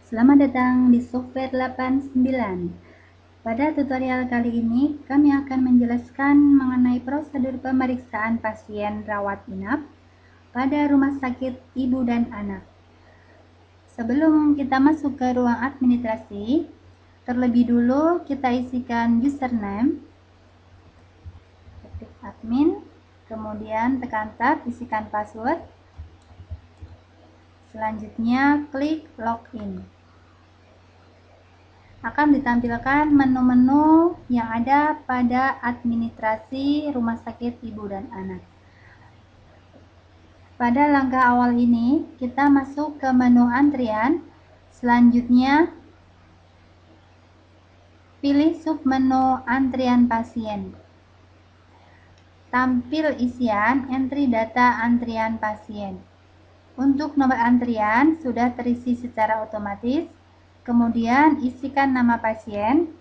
Selamat datang di Software 89. Pada tutorial kali ini, kami akan menjelaskan mengenai prosedur pemeriksaan pasien rawat inap pada rumah sakit ibu dan anak. Sebelum kita masuk ke ruang administrasi, terlebih dulu kita isikan username, ketik admin, kemudian tekan tab, isikan password. Selanjutnya klik login. Akan ditampilkan menu-menu yang ada pada administrasi rumah sakit ibu dan anak. Pada langkah awal ini, kita masuk ke menu antrian. Selanjutnya, pilih submenu antrian pasien. Tampil isian entry data antrian pasien. Untuk nomor antrian sudah terisi secara otomatis. Kemudian isikan nama pasien,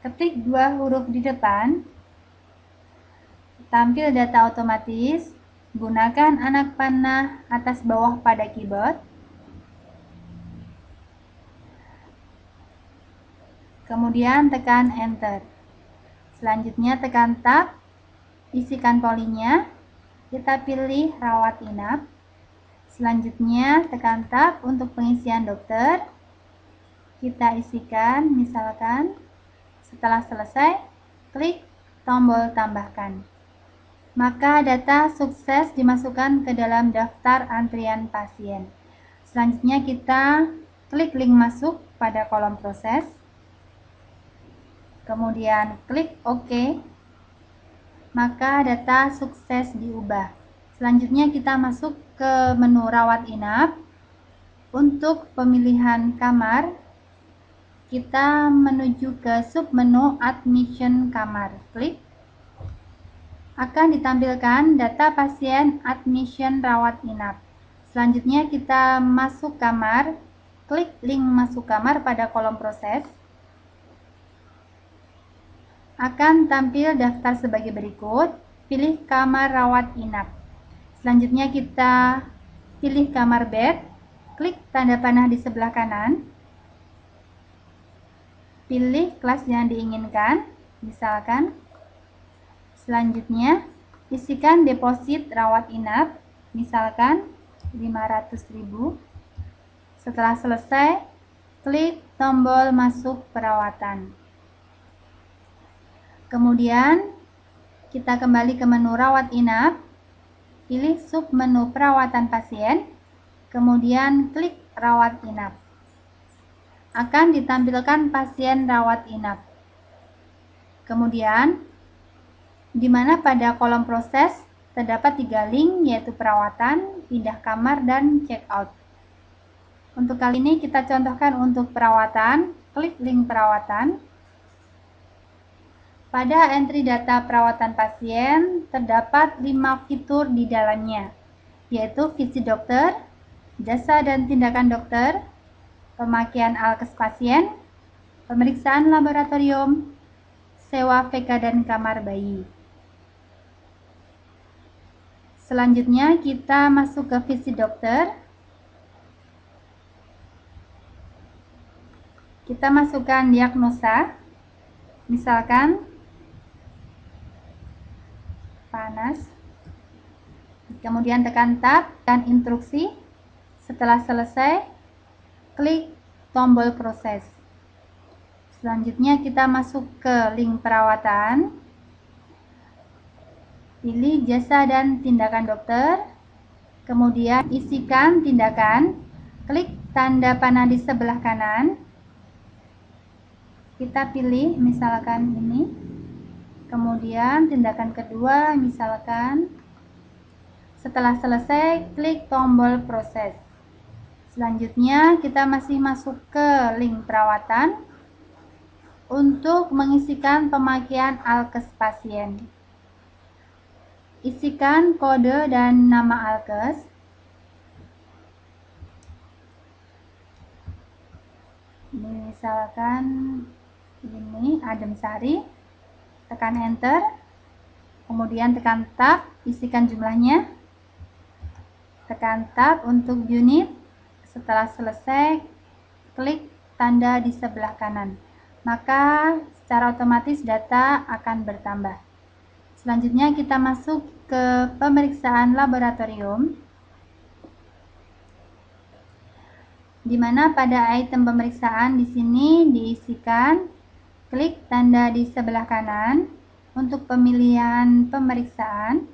ketik 2 huruf di depan, tampil data otomatis, gunakan anak panah atas bawah pada keyboard, kemudian tekan enter. Selanjutnya tekan tab, isikan polinya, kita pilih rawat inap. Selanjutnya tekan tab untuk pengisian dokter, kita isikan misalkan. Setelah selesai, klik tombol tambahkan. Maka data sukses dimasukkan ke dalam daftar antrian pasien. Selanjutnya kita klik link masuk pada kolom proses. Kemudian klik OK. Maka data sukses diubah. Selanjutnya kita masuk ke menu rawat inap. Untuk pemilihan kamar, kita menuju ke submenu admission kamar. Klik. Akan ditampilkan data pasien admission rawat inap. Selanjutnya kita masuk kamar. Klik link masuk kamar pada kolom proses. Akan tampil daftar sebagai berikut. Pilih kamar rawat inap. Selanjutnya kita pilih kamar bed. Klik tanda panah di sebelah kanan. Pilih kelas yang diinginkan, misalkan. Selanjutnya, isikan deposit rawat inap, misalkan 500.000. Setelah selesai, klik tombol masuk perawatan. Kemudian, kita kembali ke menu rawat inap, pilih submenu perawatan pasien, kemudian klik rawat inap. Akan ditampilkan pasien rawat inap. Kemudian, di mana pada kolom proses terdapat 3 link, yaitu perawatan, pindah kamar, dan check out. Untuk kali ini kita contohkan untuk perawatan, klik link perawatan. Pada entry data perawatan pasien terdapat 5 fitur di dalamnya, yaitu visit dokter, jasa dan tindakan dokter, pemakaian alkes pasien, pemeriksaan laboratorium, sewa VK dan kamar bayi. Selanjutnya kita masuk ke visit dokter. Kita masukkan diagnosa, misalkan panas. Kemudian tekan tab dan instruksi. Setelah selesai, klik tombol proses. Selanjutnya kita masuk ke link perawatan. Pilih jasa dan tindakan dokter. Kemudian isikan tindakan. Klik tanda panah di sebelah kanan. Kita pilih misalkan ini. Kemudian tindakan kedua misalkan. Setelah selesai, klik tombol proses. Selanjutnya kita masih masuk ke link perawatan untuk mengisikan pemakaian alkes pasien. Isikan kode dan nama alkes. Misalkan ini Adem Sari. Tekan enter. Kemudian tekan tab, isikan jumlahnya. Tekan tab untuk unit. Setelah selesai, klik tanda di sebelah kanan. Maka secara otomatis data akan bertambah. Selanjutnya kita masuk ke pemeriksaan laboratorium, di mana pada item pemeriksaan di sini diisikan, klik tanda di sebelah kanan untuk pemilihan pemeriksaan.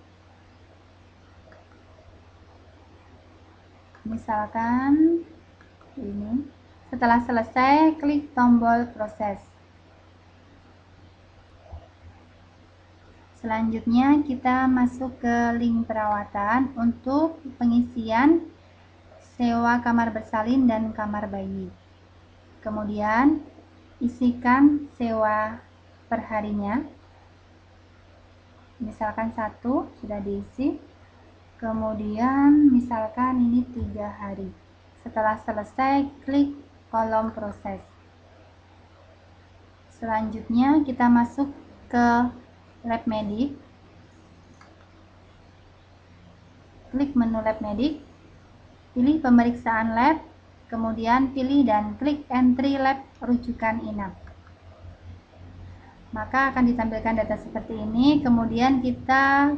Misalkan ini. Setelah selesai, klik tombol proses. Selanjutnya kita masuk ke link perawatan untuk pengisian sewa kamar bersalin dan kamar bayi. Kemudian isikan sewa perharinya. Misalkan 1 sudah diisi. Kemudian misalkan ini 3 hari. Setelah selesai, klik kolom proses. Selanjutnya kita masuk ke lab medik. Klik menu lab medik, pilih pemeriksaan lab, kemudian pilih dan klik entry lab rujukan inap. Maka akan ditampilkan data seperti ini. Kemudian kita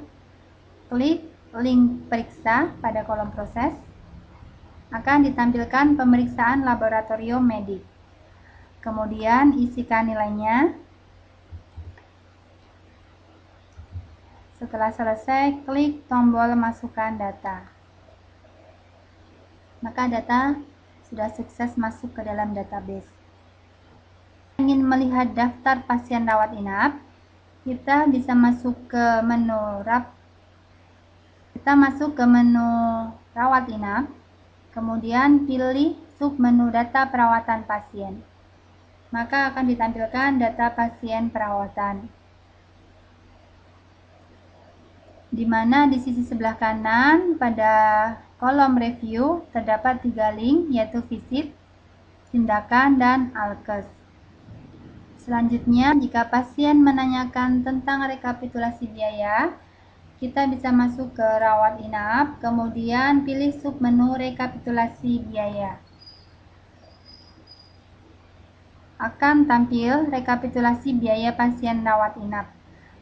klik link periksa pada kolom proses. Akan ditampilkan pemeriksaan laboratorium medik. Kemudian isikan nilainya. Setelah selesai, klik tombol masukkan data. Maka data sudah sukses masuk ke dalam database. Ingin melihat daftar pasien rawat inap, kita bisa masuk ke menu rawat inap, kemudian pilih submenu data perawatan pasien. Maka akan ditampilkan data pasien perawatan, di mana di sisi sebelah kanan pada kolom review terdapat 3 link, yaitu visit, tindakan, dan alkes. Selanjutnya, jika pasien menanyakan tentang rekapitulasi biaya, kita bisa masuk ke rawat inap, kemudian pilih submenu rekapitulasi biaya. Akan tampil rekapitulasi biaya pasien rawat inap.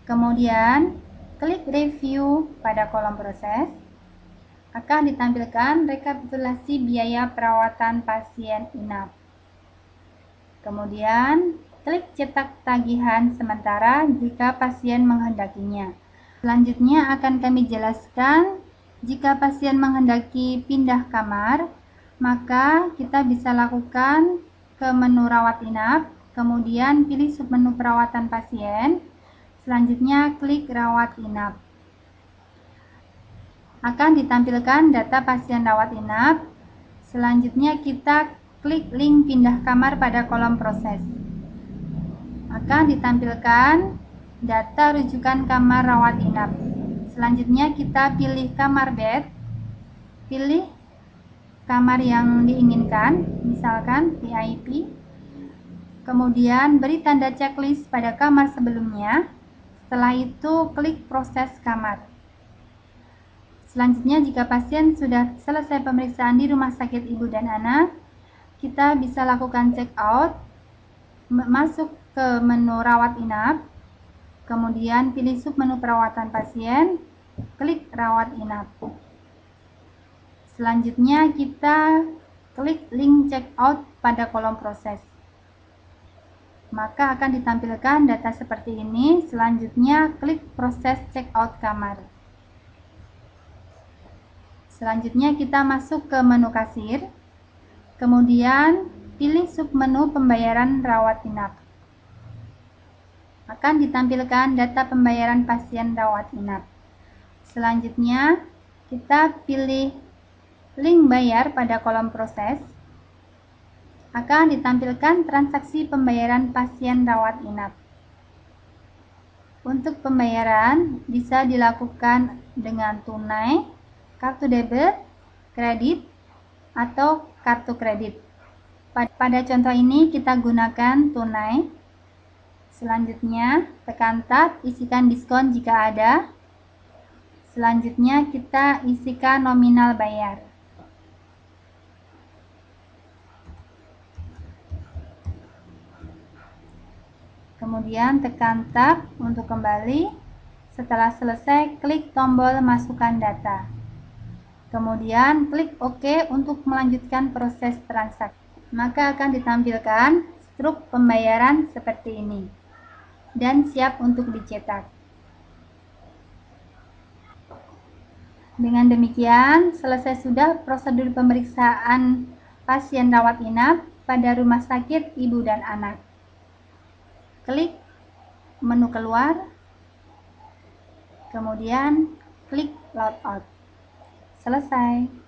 Kemudian, klik review pada kolom proses. Akan ditampilkan rekapitulasi biaya perawatan pasien inap. Kemudian, klik cetak tagihan sementara jika pasien menghendakinya. Selanjutnya akan kami jelaskan jika pasien menghendaki pindah kamar, maka kita bisa lakukan ke menu rawat inap, kemudian pilih submenu perawatan pasien. Selanjutnya klik rawat inap. Akan ditampilkan data pasien rawat inap. Selanjutnya kita klik link pindah kamar pada kolom proses. Akan ditampilkan data rujukan kamar rawat inap. Selanjutnya kita pilih kamar bed. Pilih kamar yang diinginkan, misalkan VIP. Kemudian beri tanda checklist pada kamar sebelumnya. Setelah itu klik proses kamar. Selanjutnya, jika pasien sudah selesai pemeriksaan di rumah sakit ibu dan anak, kita bisa lakukan check out, masuk ke menu rawat inap, kemudian pilih submenu perawatan pasien, klik rawat inap. Selanjutnya kita klik link check out pada kolom proses. Maka akan ditampilkan data seperti ini. Selanjutnya klik proses check out kamar. Selanjutnya kita masuk ke menu kasir. Kemudian pilih submenu pembayaran rawat inap. Akan ditampilkan data pembayaran pasien rawat inap. Selanjutnya kita pilih link bayar pada kolom proses. Akan ditampilkan transaksi pembayaran pasien rawat inap. Untuk pembayaran bisa dilakukan dengan tunai, kartu debit, kredit, atau kartu kredit. Pada contoh ini kita gunakan tunai. Selanjutnya tekan tab, isikan diskon jika ada. Selanjutnya kita isikan nominal bayar. Kemudian tekan tab untuk kembali. Setelah selesai, klik tombol masukkan data. Kemudian klik OK untuk melanjutkan proses transaksi. Maka akan ditampilkan struk pembayaran seperti ini dan siap untuk dicetak. Dengan demikian, selesai sudah prosedur pemeriksaan pasien rawat inap pada Rumah Sakit Ibu dan Anak. Klik menu keluar, kemudian klik logout. Selesai.